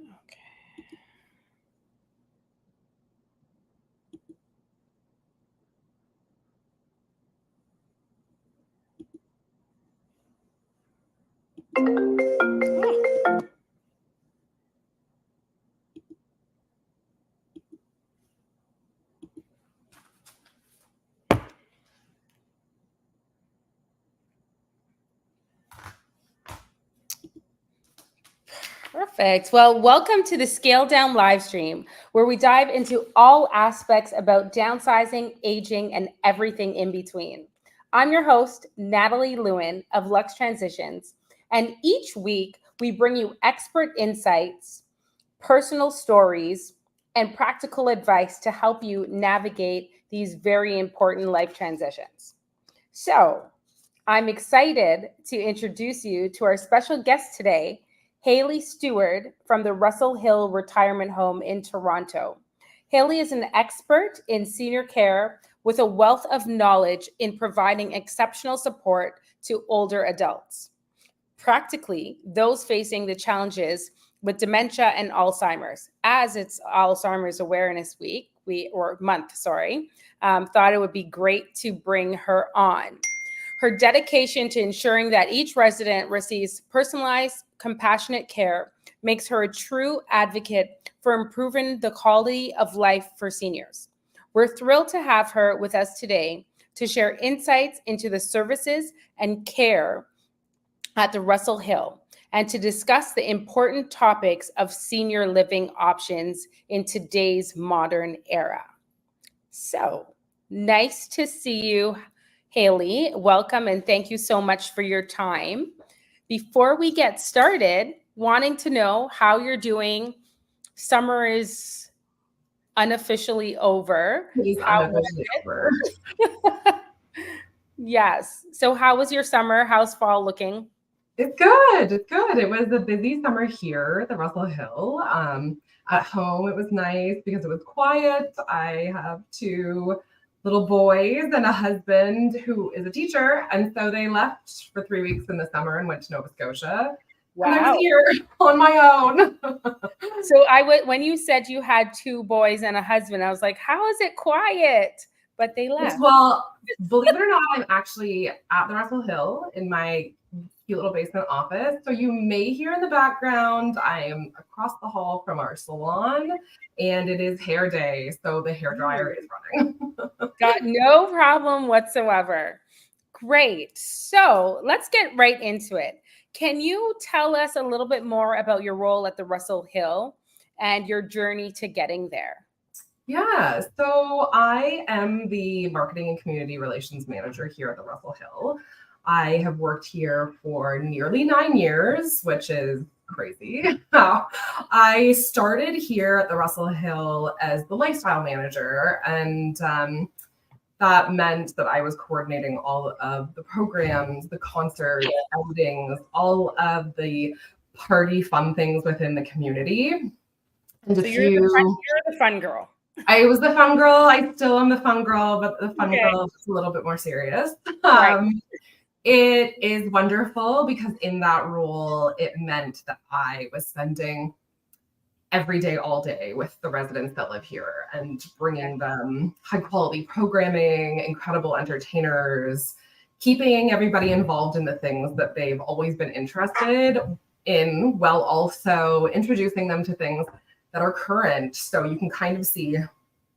Okay. Oh. Perfect. Well, welcome to the Scaled Down Livestream, where we dive into all aspects about downsizing, aging, and everything in between. I'm your host, Natalie Lewin of Lux Transitions, and each week we bring you expert insights, personal stories, and practical advice to help you navigate these very important life transitions. So, I'm excited to introduce you to our special guest today, Haley Stewart from the Russell Hill Retirement Home in Toronto. Haley is an expert in senior care with a wealth of knowledge in providing exceptional support to older adults, practically those facing the challenges with dementia and Alzheimer's. As it's Alzheimer's Awareness Week, thought it would be great to bring her on. Her dedication to ensuring that each resident receives personalized, compassionate care makes her a true advocate for improving the quality of life for seniors. We're thrilled to have her with us today to share insights into the services and care at the Russell Hill and to discuss the important topics of senior living options in today's modern era. So, nice to see you, Haley. Welcome and thank you so much for your time. Before we get started, wanting to know how you're doing. Summer is unofficially over. He's unofficially over. Yes. So how was your summer? How's fall looking? It's good. It's good. It was a busy summer here at the Russell Hill. At home, it was nice because it was quiet. I have two little boys and a husband who is a teacher. And so they left for 3 weeks in the summer and went to Nova Scotia. Wow. And I was here on my own. So when you said you had two boys and a husband, I was like, how is it quiet? But they left. Well, believe it or not, I'm actually at the Russell Hill in my cute little basement office. So you may hear in the background, I am across the hall from our salon and it is hair day. So the hair dryer is running. Got no problem whatsoever. Great. So let's get right into it. Can you tell us a little bit more about your role at the Russell Hill and your journey to getting there? Yeah, so I am the marketing and community relations manager here at the Russell Hill. I have worked here for nearly 9 years, which is crazy. I started here at the Russell Hill as the lifestyle manager, and that meant that I was coordinating all of the programs, the concerts, outings, all of the party fun things within the community. And so you're the fun girl. I was the fun girl. I still am the fun girl, but the fun girl is a little bit more serious. Right. It is wonderful because in that role, it meant that I was spending every day, all day with the residents that live here and bringing them high quality programming, incredible entertainers, keeping everybody involved in the things that they've always been interested in, while also introducing them to things that are current. So you can kind of see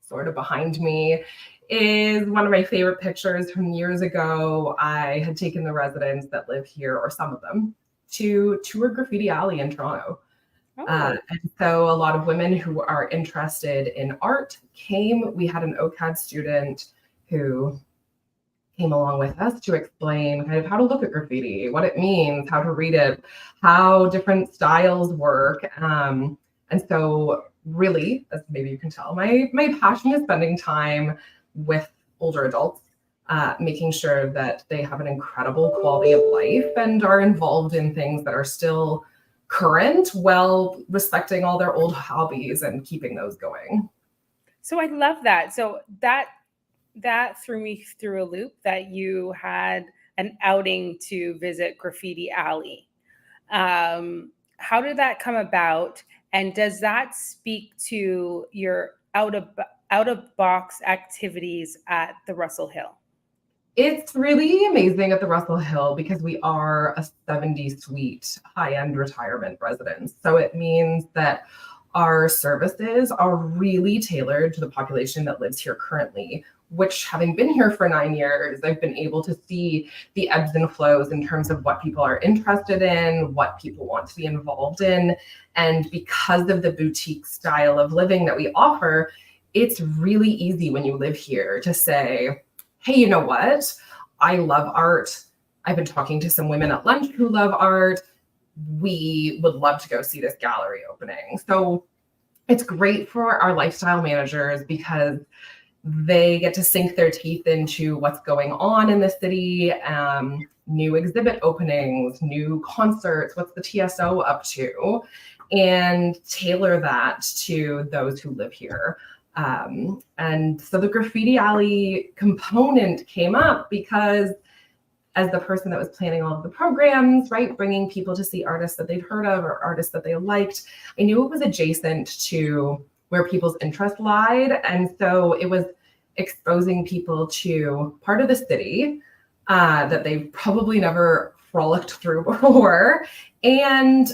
sort of behind me is one of my favorite pictures from years ago. I had taken the residents that live here, or some of them, to tour Graffiti Alley in Toronto. And so a lot of women who are interested in art came. We had an OCAD student who came along with us to explain kind of how to look at graffiti, what it means, how to read it, how different styles work. And so really, as maybe you can tell, my passion is spending time with older adults, making sure that they have an incredible quality of life and are involved in things that are still current, while respecting all their old hobbies and keeping those going. So I love that. So that threw me through a loop that you had an outing to visit Graffiti Alley. How did that come about? And does that speak to your out of box activities at the Russell Hill? It's really amazing at the Russell Hill because we are a 70 suite high-end retirement residence. So it means that our services are really tailored to the population that lives here currently, which, having been here for 9 years, I've been able to see the ebbs and flows in terms of what people are interested in, what people want to be involved in. And because of the boutique style of living that we offer, it's really easy when you live here to say, hey, you know what? I love art. I've been talking to some women at lunch who love art. We would love to go see this gallery opening. So it's great for our lifestyle managers because they get to sink their teeth into what's going on in the city, new exhibit openings, new concerts, what's the TSO up to, and tailor that to those who live here. And so the graffiti alley component came up because as the person that was planning all of the programs, right, bringing people to see artists that they'd heard of or artists that they liked, I knew it was adjacent to where people's interest lied. And so it was exposing people to part of the city that they've probably never frolicked through before, and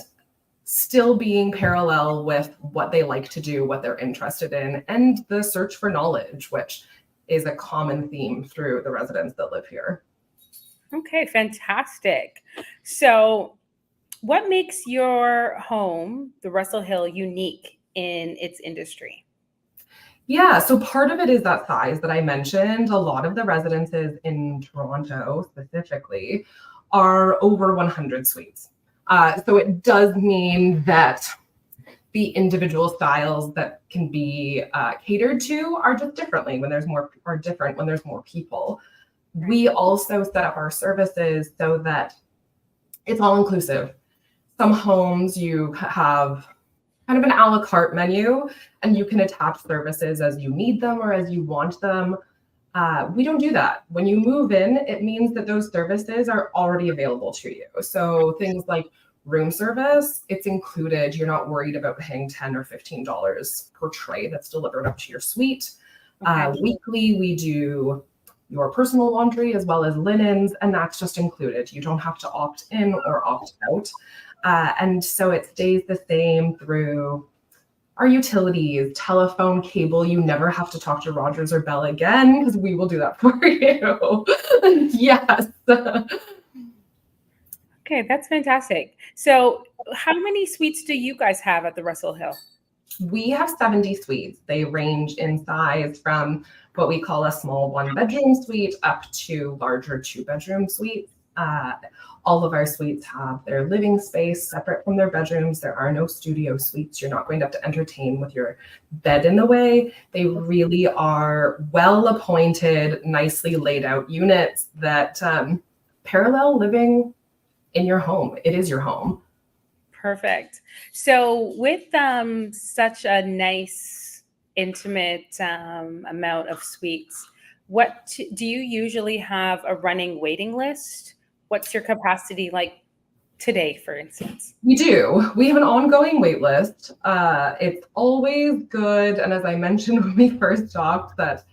still being parallel with what they like to do, what they're interested in, and the search for knowledge, which is a common theme through the residents that live here. Okay, fantastic. So what makes your home, the Russell Hill, unique in its industry? Yeah, so part of it is that size that I mentioned. A lot of the residences in Toronto specifically are over 100 suites. So it does mean that the individual styles that can be catered to are just differently when there's more people. We also set up our services so that it's all inclusive. Some homes you have kind of an a la carte menu, and you can attach services as you need them or as you want them. We don't do that. When you move in, it means that those services are already available to you. So things like room service, it's included. You're not worried about paying $10 or $15 per tray that's delivered up to your suite. Okay. Weekly, we do your personal laundry as well as linens, and that's just included. You don't have to opt in or opt out. And so it stays the same through our utilities, telephone, cable. You never have to talk to Rogers or Bell again because we will do that for you. Yes. Okay, that's fantastic. So how many suites do you guys have at the Russell Hill? We have 70 suites. They range in size from what we call a small 1-bedroom suite up to larger 2-bedroom suites. All of our suites have their living space separate from their bedrooms. There are no studio suites. You're not going to have to entertain with your bed in the way. They really are well-appointed, nicely laid out units that parallel living in your home. It is your home. Perfect. So with such a nice, intimate amount of suites, do you usually have a running waiting list? What's your capacity like today, for instance? We do. We have an ongoing wait list. It's always good. And as I mentioned when we first talked, that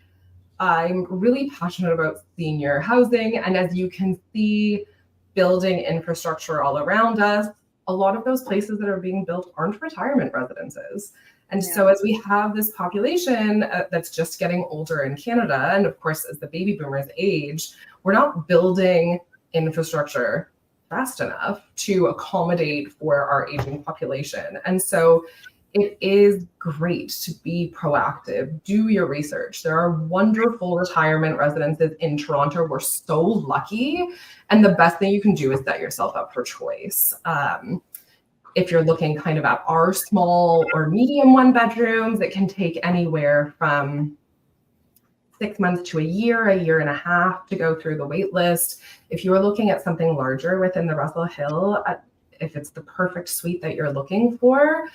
I'm really passionate about senior housing. And as you can see, building infrastructure all around us, a lot of those places that are being built aren't retirement residences. And so as we have this population that's just getting older in Canada, and of course, as the baby boomers age, we're not building infrastructure fast enough to accommodate for our aging population. And so it is great to be proactive, do your research. There are wonderful retirement residences in Toronto. We're so lucky. And the best thing you can do is set yourself up for choice. If you're looking kind of at our small or medium 1-bedrooms, it can take anywhere from 6 months to a year and a half to go through the wait list. If you're looking at something larger within the Russell Hill, if it's the perfect suite that you're looking for,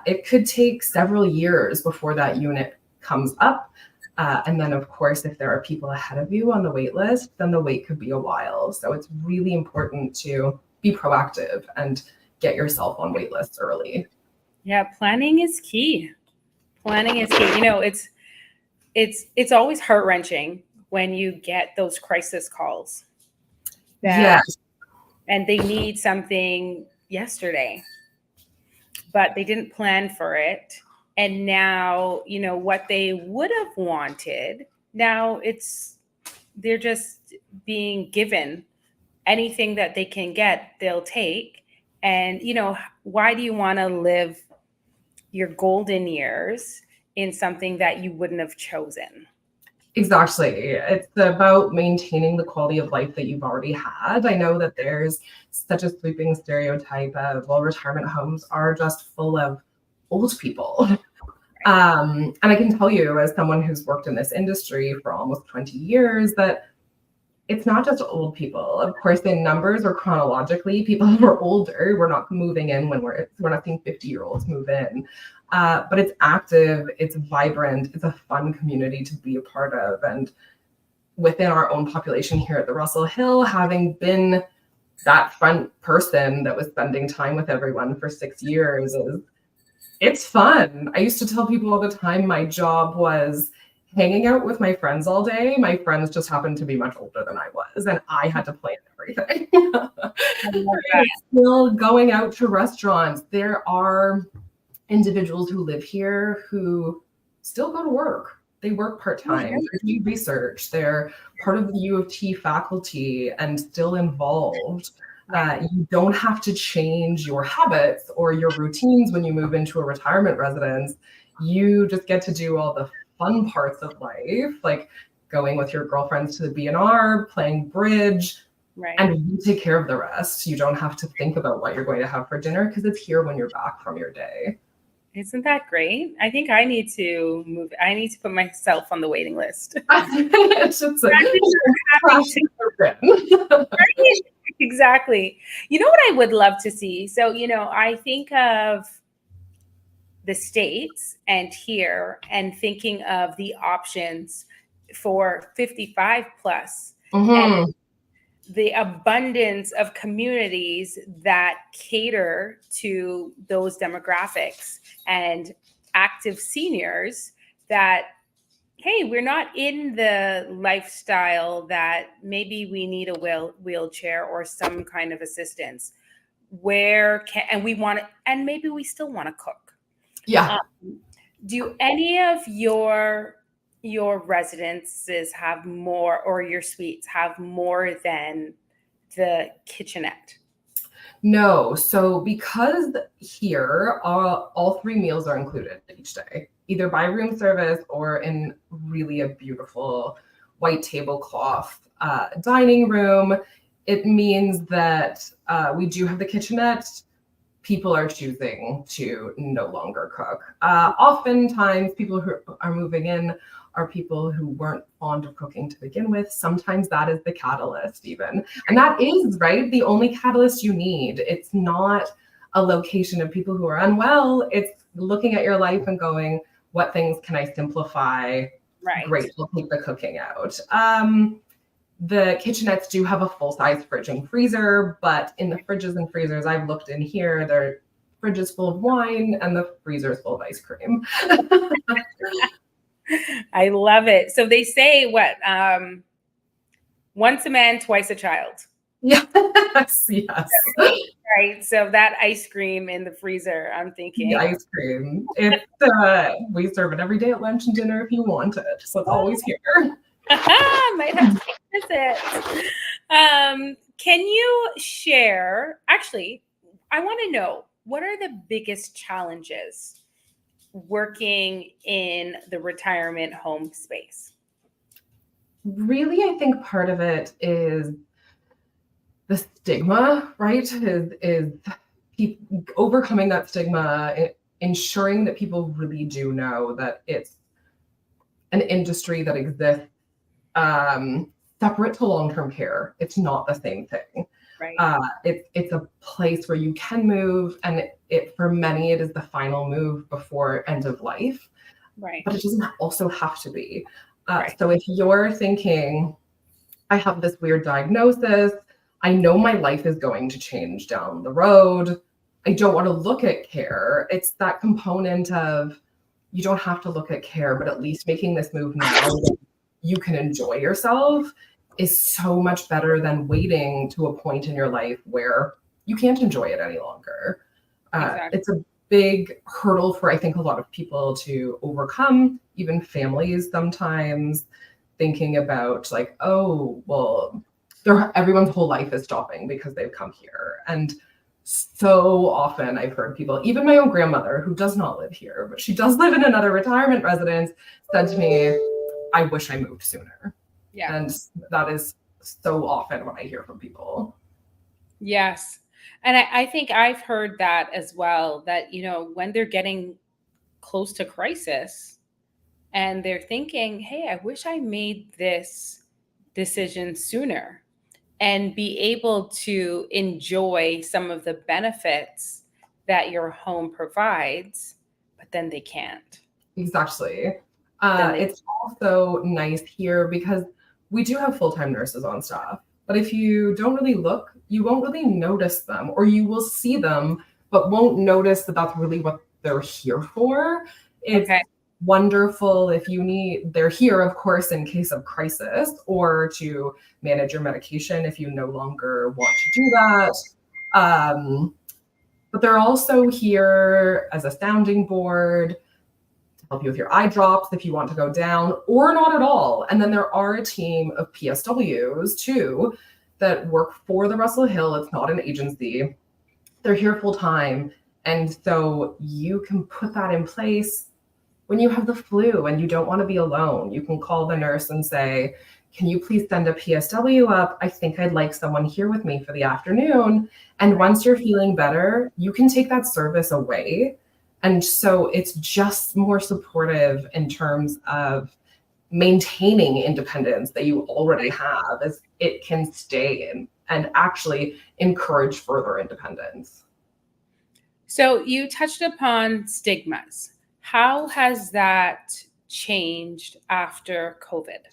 it could take several years before that unit comes up. And then, of course, if there are people ahead of you on the wait list, then the wait could be a while. So it's really important to be proactive and get yourself on wait lists early. Yeah, planning is key. Planning is key. You know, it's always heart-wrenching when you get those crisis calls that Yes, and they need something yesterday, but they didn't plan for it. And now, you know, what they would have wanted, now they're just being given anything that they can get, they'll take. And, you know, why do you want to live your golden years in something that you wouldn't have chosen? exactly. It's about maintaining the quality of life that you've already had. I know that there's such a sweeping stereotype of, well, retirement homes are just full of old people. And I can tell you, as someone who's worked in this industry for almost 20 years, that it's not just old people. Of course, in numbers or chronologically, people who are older, we're not moving in when we're not seeing 50-year-olds move in. But it's active, it's vibrant, it's a fun community to be a part of. And within our own population here at the Russell Hill, having been that front person that was spending time with everyone for 6 years, it's fun. I used to tell people all the time my job was hanging out with my friends all day. My friends just happened to be much older than I was, and I had to plan everything. Still going out to restaurants. There are individuals who live here who still go to work. They work part-time, they do research, they're part of the U of T faculty and still involved. You don't have to change your habits or your routines when you move into a retirement residence. You just get to do all the fun parts of life, like going with your girlfriends to the B&R, playing bridge, and you take care of the rest. You don't have to think about what you're going to have for dinner because it's here when you're back from your day. Isn't that great? I think I need to move. I need to put myself on the waiting list. It's just Exactly. You know what I would love to see? So, you know, I think of the States and here and thinking of the options for 55 plus and the abundance of communities that cater to those demographics and active seniors that, hey, we're not in the lifestyle that maybe we need a wheelchair or some kind of assistance. And we want to, and maybe we still want to cook. Yeah. Do any of your residences have more, or your suites have more than the kitchenette? No. So because here all 3 meals are included each day, either by room service or in really a beautiful white tablecloth dining room, it means that we do have the kitchenette. People are choosing to no longer cook. Oftentimes, people who are moving in are people who weren't fond of cooking to begin with. Sometimes that is the catalyst even. And that is, right, the only catalyst you need. It's not a location of people who are unwell. It's looking at your life and going, what things can I simplify? Right. Great, we'll take the cooking out. The kitchenettes do have a full-size fridge and freezer, but in the fridges and freezers I've looked in here, they're fridges full of wine and the freezer's full of ice cream. I love it. So they say what? Once a man, twice a child. Yes, yes. Right. So that ice cream in the freezer, I'm thinking. The ice cream. We serve it every day at lunch and dinner if you want it. So it's always here. Might have to visit. Can you share? Actually, I want to know, what are the biggest challenges working in the retirement home space? Really, I think part of it is the stigma, right? Is overcoming that stigma, ensuring that people really do know that it's an industry that exists separate to long-term care. It's not the same thing. Right. It's a place where you can move, and it for many it is the final move before end of life. Right. But it doesn't also have to be. So if you're thinking, I have this weird diagnosis, I know my life is going to change down the road, I don't want to look at care. It's that component of you don't have to look at care, but at least making this move now that you can enjoy yourself is so much better than waiting to a point in your life where you can't enjoy it any longer. Exactly. It's a big hurdle for, I think, a lot of people to overcome, even families sometimes thinking about like, oh, well, everyone's whole life is stopping because they've come here. And so often I've heard people, even my own grandmother, who does not live here, but she does live in another retirement residence, said to me, I wish I moved sooner. Yeah. And that is so often what I hear from people. Yes. And I think I've heard that as well, that, you know, when they're getting close to crisis and they're thinking, hey, I wish I made this decision sooner and be able to enjoy some of the benefits that your home provides, but then they can't. Exactly. It's also nice here because we do have full-time nurses on staff, but if you don't really look, you won't really notice them, or you will see them, but won't notice that that's really what they're here for. It's wonderful if you need, they're here, of course, in case of crisis or to manage your medication if you no longer want to do that. But they're also here as a sounding board, help you with your eye drops if you want to go down or not at all. And then there are a team of PSWs too that work for the Russell Hill. It's not an agency. They're here full time. And so you can put that in place when you have the flu and you don't want to be alone. You can call the nurse and say, can you please send a PSW up? I think I'd like someone here with me for the afternoon. And once you're feeling better, you can take that service away. And so it's just more supportive in terms of maintaining independence that you already have, as it can stay in and actually encourage further independence. So you touched upon stigmas. How has that changed after COVID?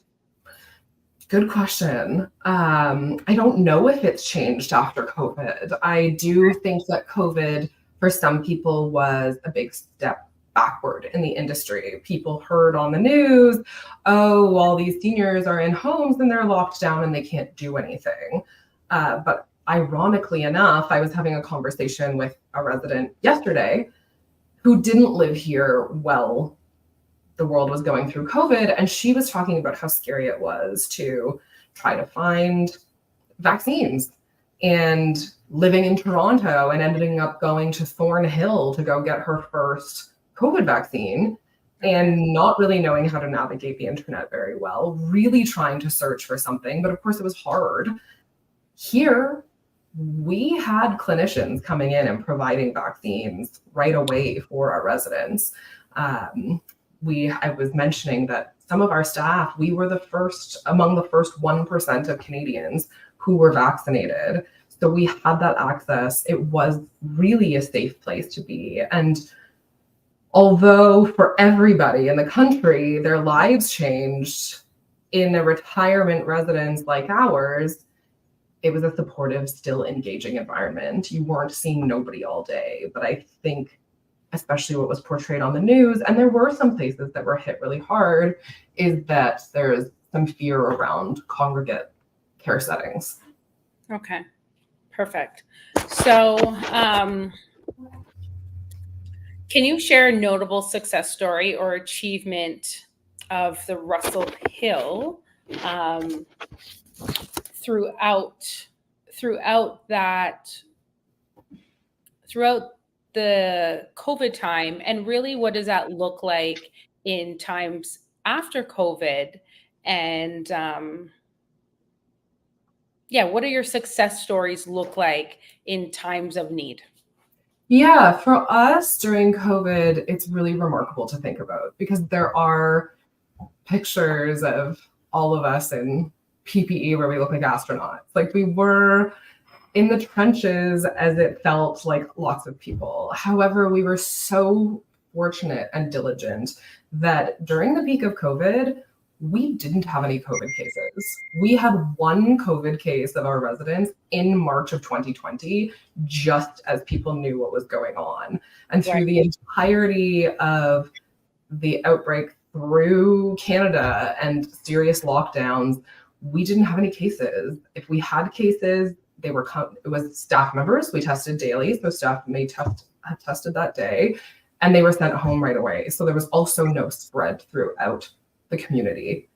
Good question. I don't know if it's changed after COVID. I do think that COVID for some people was a big step backward in the industry. People heard on the news, oh, all these seniors are in homes and they're locked down and they can't do anything. But ironically enough, I was having a conversation with a resident yesterday who didn't live here while the world was going through COVID. And she was talking about how scary it was to try to find vaccines, and living in Toronto and ending up going to Thornhill to go get her first COVID vaccine and not really knowing how to navigate the internet very well, really trying to search for something. But of course, it was hard. Here, we had clinicians coming in and providing vaccines right away for our residents. I was mentioning that some of our staff, we were among the first 1% of Canadians who were vaccinated. So we had that access. It was really a safe place to be. And although for everybody in the country, their lives changed, in a retirement residence like ours, it was a supportive, still engaging environment. You weren't seeing nobody all day. But I think especially what was portrayed on the news, and there were some places that were hit really hard, is that there's some fear around congregate care settings. Okay, perfect. So can you share a notable success story or achievement of the Russell Hill throughout the COVID time, and really what does that look like in times after COVID? And what do your success stories look like in times of need? Yeah, for us during COVID, it's really remarkable to think about because there are pictures of all of us in PPE where we look like astronauts. Like we were in the trenches, as it felt like lots of people. However, we were so fortunate and diligent that during the peak of COVID, we didn't have any COVID cases. We had one COVID case of our residents in March of 2020, just as people knew what was going on. And through the entirety of the outbreak through Canada and serious lockdowns, we didn't have any cases. If we had cases, it was staff members. We tested daily, so staff had tested that day, and they were sent home right away. So there was also no spread throughout the community.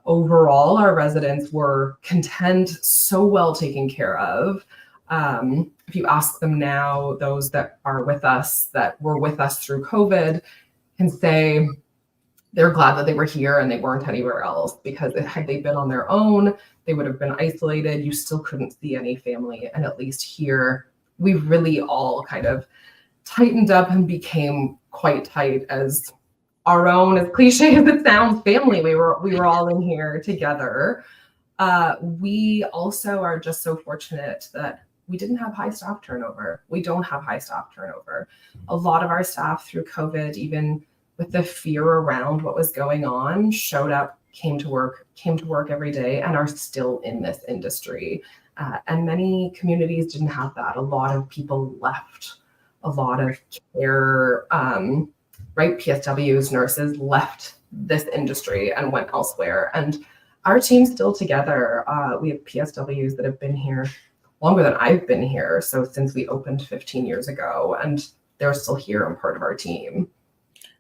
Overall, our residents were content, so well taken care of. If you ask them now, those that are with us, that were with us through COVID, can say they're glad that they were here and they weren't anywhere else, because had they been on their own, they would have been isolated. You still couldn't see any family. And at least here, we really all kind of tightened up and became quite tight as our own, as cliche as it sounds, family. We were all in here together. We also are just so fortunate that we didn't have high staff turnover. We don't have high staff turnover. A lot of our staff through COVID, even with the fear around what was going on, showed up, came to work every day, and are still in this industry. And many communities didn't have that. A lot of people left. A lot of care, PSWs, nurses left this industry and went elsewhere. And our team's still together. We have PSWs that have been here longer than I've been here. So since we opened 15 years ago, and they're still here and part of our team.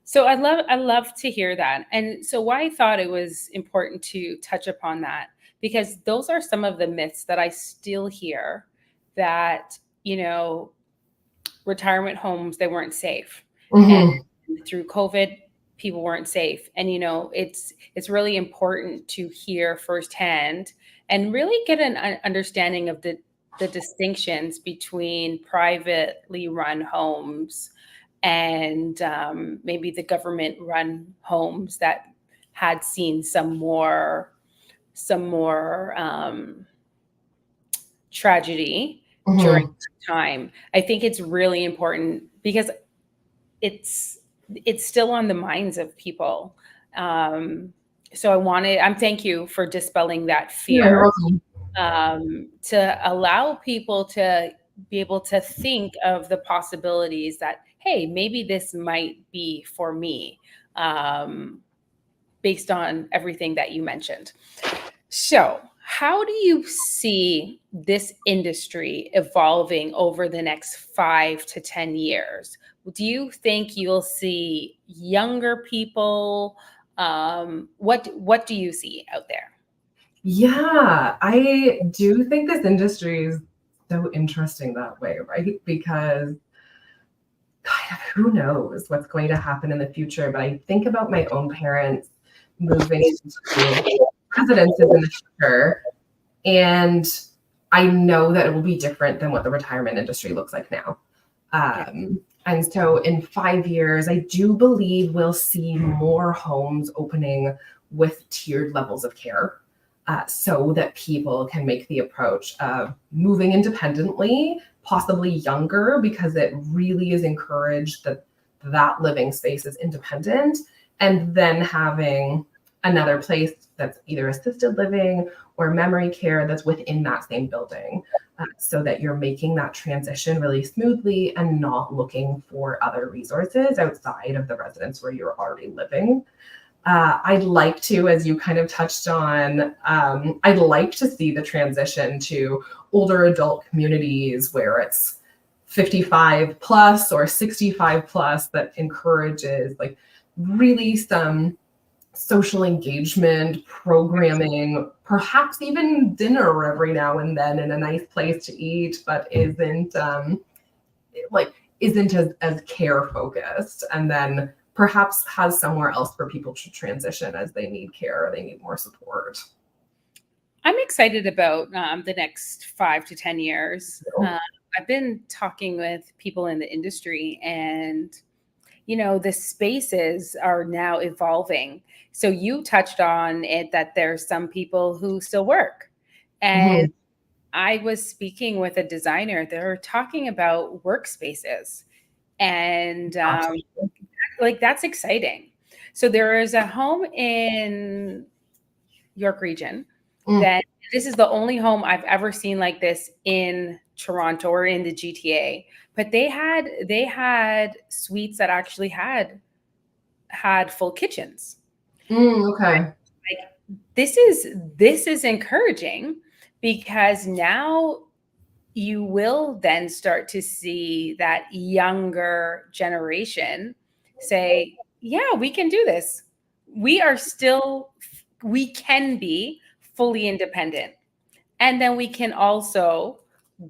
So I love to hear that. And so why I thought it was important to touch upon that, because those are some of the myths that I still hear, that, retirement homes, they weren't safe. And through COVID, people weren't safe. And, it's really important to hear firsthand and really get an understanding of the distinctions between privately run homes and maybe the government run homes that had seen some more tragedy during that time. I think it's really important because it's still on the minds of people. So I'm thank you for dispelling that fear, to allow people to be able to think of the possibilities that, hey, maybe this might be for me, based on everything that you mentioned. So how do you see this industry evolving over the next 5 to 10 years? Do you think you'll see younger people? What do you see out there? Yeah, I do think this industry is so interesting that way, right? Because kind of who knows what's going to happen in the future. But I think about my own parents moving into residences in the future, and I know that it will be different than what the retirement industry looks like now. And so in 5 years, I do believe we'll see more homes opening with tiered levels of care, so that people can make the approach of moving independently, possibly younger, because it really is encouraged that that living space is independent, and then having another place that's either assisted living or memory care that's within that same building, so that you're making that transition really smoothly and not looking for other resources outside of the residence where you're already living. I'd like to, as you kind of touched on, I'd like to see the transition to older adult communities where it's 55 plus or 65 plus, that encourages like really some social engagement, programming, perhaps even dinner every now and then in a nice place to eat, but isn't as care focused, and then perhaps has somewhere else for people to transition as they need care or they need more support. I'm excited about the next 5 to 10 years. I've been talking with people in the industry, and the spaces are now evolving. So you touched on it, that there's some people who still work. And I was speaking with a designer. They're talking about workspaces. And like, that's exciting. So there is a home in York Region that this is the only home I've ever seen like this in Toronto or in the GTA. But they had suites that actually had full kitchens. Okay. Like this is encouraging, because now you will then start to see that younger generation say, yeah, we can do this. We can be fully independent. And then we can also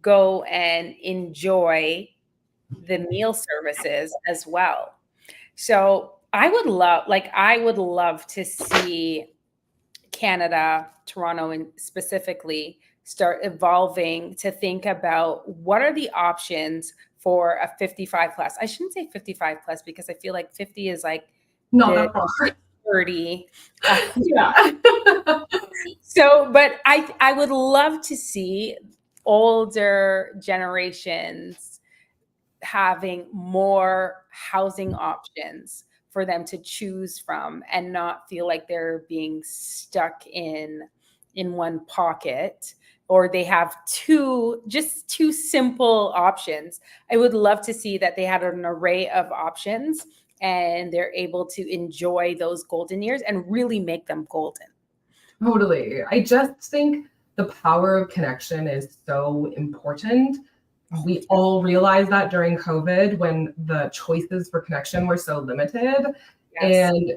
go and enjoy the meal services as well. So I would love to see Canada, Toronto, and specifically start evolving to think about what are the options for a 55 plus. I shouldn't say 55 plus, because I feel like 50 is like Not the that far. 30. Yeah. So, but I would love to see older generations having more housing options for them to choose from, and not feel like they're being stuck in one pocket, or they have two simple options. I would love to see that they had an array of options, and they're able to enjoy those golden years and really make them golden. Totally. I just think the power of connection is so important. We all realized that during COVID, when the choices for connection were so limited. Yes. And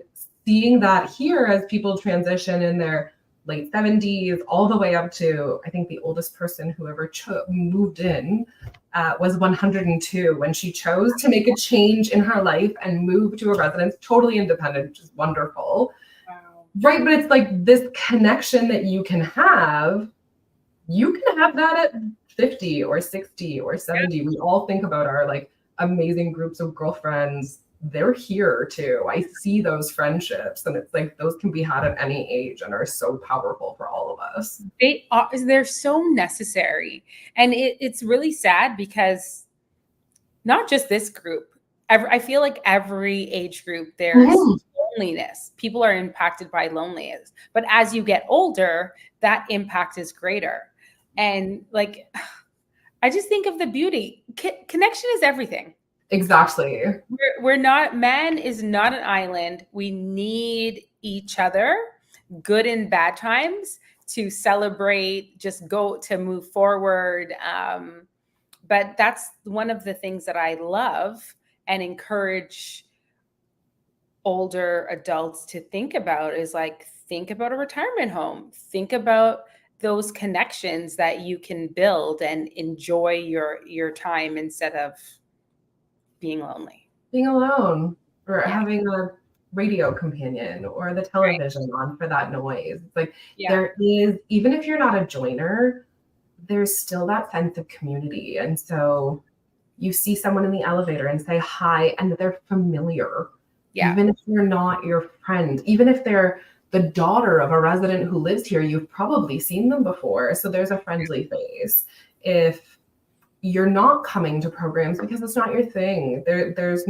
seeing that here as people transition in their late 70s, all the way up to, I think the oldest person who ever moved in was 102, when she chose to make a change in her life and move to a residence totally independent, which is wonderful. Wow. Right, but it's like this connection that you can have that at 50 or 60 or 70. We all think about our like amazing groups of girlfriends. They're here too. I see those friendships, and it's like those can be had at any age and are so powerful for all of us. They're so necessary. And it's really sad, because not just this group, I feel like every age group, there's loneliness. People are impacted by loneliness. But as you get older, that impact is greater. And like, I just think of the beauty. Connection is everything. Exactly. Man is not an island. We need each other, good and bad times, to celebrate, to move forward. But that's one of the things that I love and encourage older adults to think about, is like, think about a retirement home. Think about those connections that you can build and enjoy your time, instead of being lonely. Being alone, or having a radio companion or the television on for that noise. It's like there is, even if you're not a joiner, there's still that sense of community. And so you see someone in the elevator and say hi, and they're familiar. Yeah. Even if they're not your friend, even if they're the daughter of a resident who lives here, you've probably seen them before. So there's a friendly face. If you're not coming to programs because it's not your thing, it's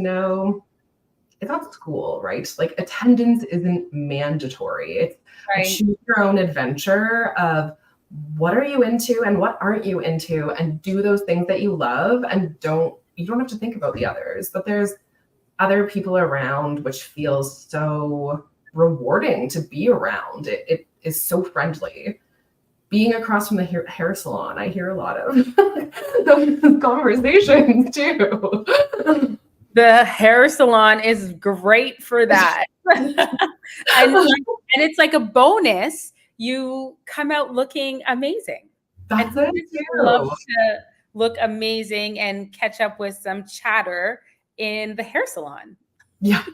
not school, right? Like attendance isn't mandatory. It's a choose your own adventure of what are you into and what aren't you into, and do those things that you love, and you don't have to think about the others. But there's other people around, which feels so rewarding to be around. It is so friendly. Being across from the hair salon, I hear a lot of those conversations too. The hair salon is great for that. and it's like a bonus. You come out looking amazing. That's it too. Love to look amazing and catch up with some chatter in the hair salon. Yeah.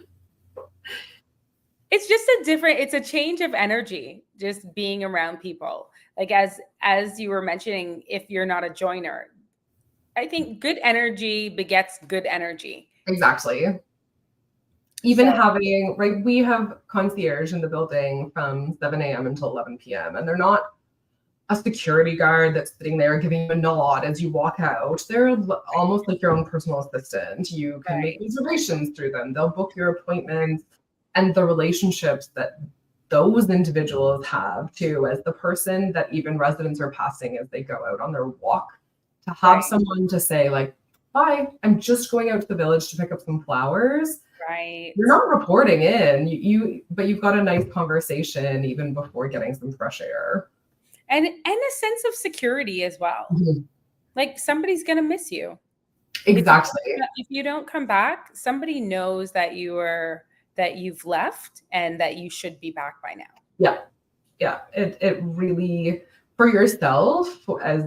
It's just it's a change of energy, just being around people. Like as you were mentioning, if you're not a joiner, I think good energy begets good energy. Exactly. Even having, right, we have concierge in the building from 7 a.m. until 11 p.m. And they're not a security guard that's sitting there giving you a nod as you walk out. They're almost like your own personal assistant. You can make reservations through them. They'll book your appointments and the relationships that those individuals have too, as the person that even residents are passing as they go out on their walk, to have someone to say like, bye, I'm just going out to the village to pick up some flowers. Right. You're not reporting in, but you've got a nice conversation even before getting some fresh air. And a sense of security as well. Mm-hmm. Like somebody's going to miss you. Exactly. If you don't come back, somebody knows that you've left and that you should be back by now. Yeah. Yeah. It really, for yourself, as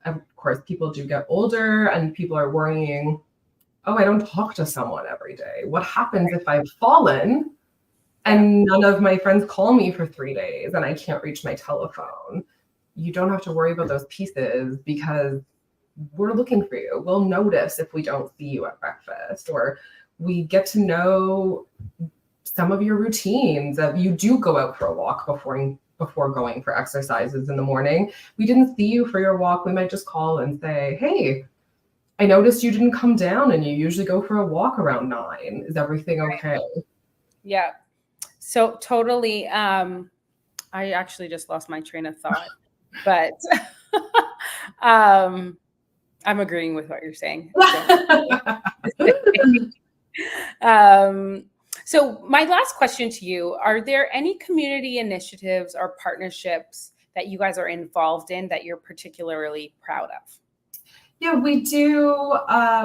of course, people do get older and people are worrying, oh, I don't talk to someone every day. What happens if I've fallen and none of my friends call me for 3 days and I can't reach my telephone? You don't have to worry about those pieces because we're looking for you. We'll notice if we don't see you at breakfast, or we get to know some of your routines. You do go out for a walk before going for exercises in the morning. We didn't see you for your walk. We might just call and say, hey, I noticed you didn't come down and you usually go for a walk around 9. Is everything okay? Yeah. So totally. I actually just lost my train of thought, but I'm agreeing with what you're saying. So my last question to you, are there any community initiatives or partnerships that you guys are involved in that you're particularly proud of? Yeah, we do.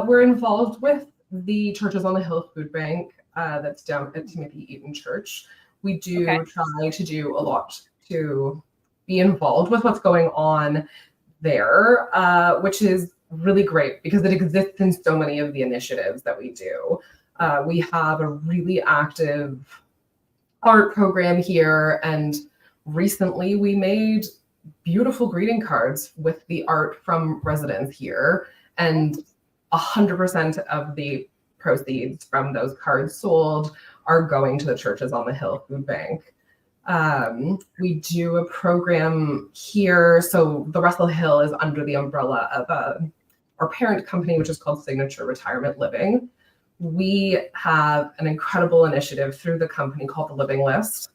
We're involved with the Churches on the Hill Food Bank that's down at Timothy Eaton Church. We do try to do a lot to be involved with what's going on there, which is really great because it exists in so many of the initiatives that we do. We have a really active art program here, and recently we made beautiful greeting cards with the art from residents here, and 100% of the proceeds from those cards sold are going to the Churches on the Hill Food Bank. We do a program here. So the Russell Hill is under the umbrella of our parent company, which is called Signature Retirement Living. We have an incredible initiative through the company called the Living List.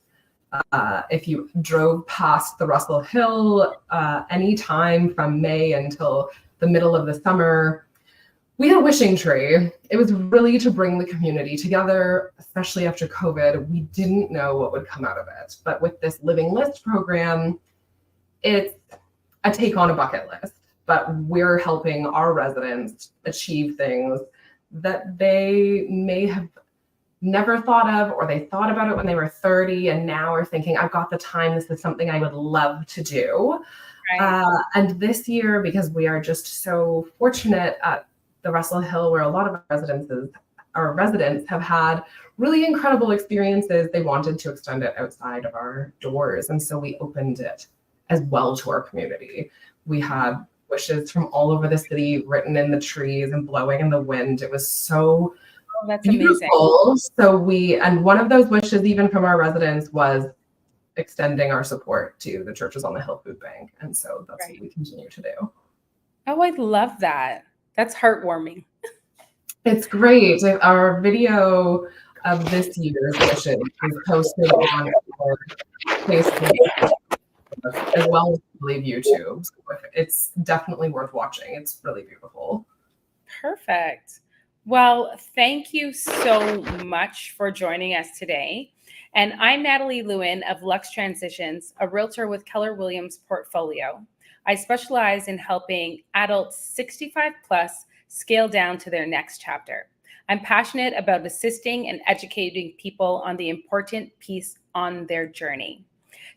If you drove past the Russell Hill anytime from May until the middle of the summer, we had a wishing tree. It was really to bring the community together, especially after COVID. We didn't know what would come out of it. But with this Living List program, it's a take on a bucket list. But we're helping our residents achieve things that they may have never thought of, or they thought about it when they were 30 and now are thinking, I've got the time, this is something I would love to do. Right. And this year, because we are just so fortunate at the Russell Hill, where a lot of our residents have had really incredible experiences, they wanted to extend it outside of our doors. And so we opened it as well to our community. We had wishes from all over the city written in the trees and blowing in the wind. It was so that's beautiful. Amazing. So and one of those wishes, even from our residents, was extending our support to the Churches on the Hill Food Bank. And so that's what we continue to do. Oh, I love that. That's heartwarming. It's great. Our video of this year's wishes is posted on our Facebook as well as, I believe, YouTube. So it's definitely worth watching. It's really beautiful. Perfect. Well, thank you so much for joining us today. And I'm Natalie Lewin of Lux Transitions, a realtor with Keller Williams Portfolio. I specialize in helping adults 65 plus scale down to their next chapter. I'm passionate about assisting and educating people on the important piece on their journey.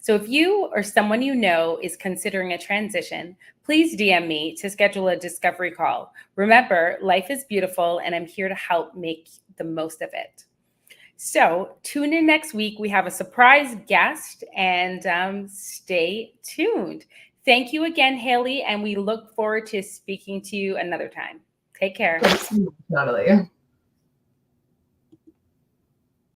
So if you or someone you know is considering a transition, please DM me to schedule a discovery call. Remember, life is beautiful and I'm here to help make the most of it. So tune in next week. We have a surprise guest and stay tuned. Thank you again, Haley, and we look forward to speaking to you another time. Take care. Thanks, Natalie.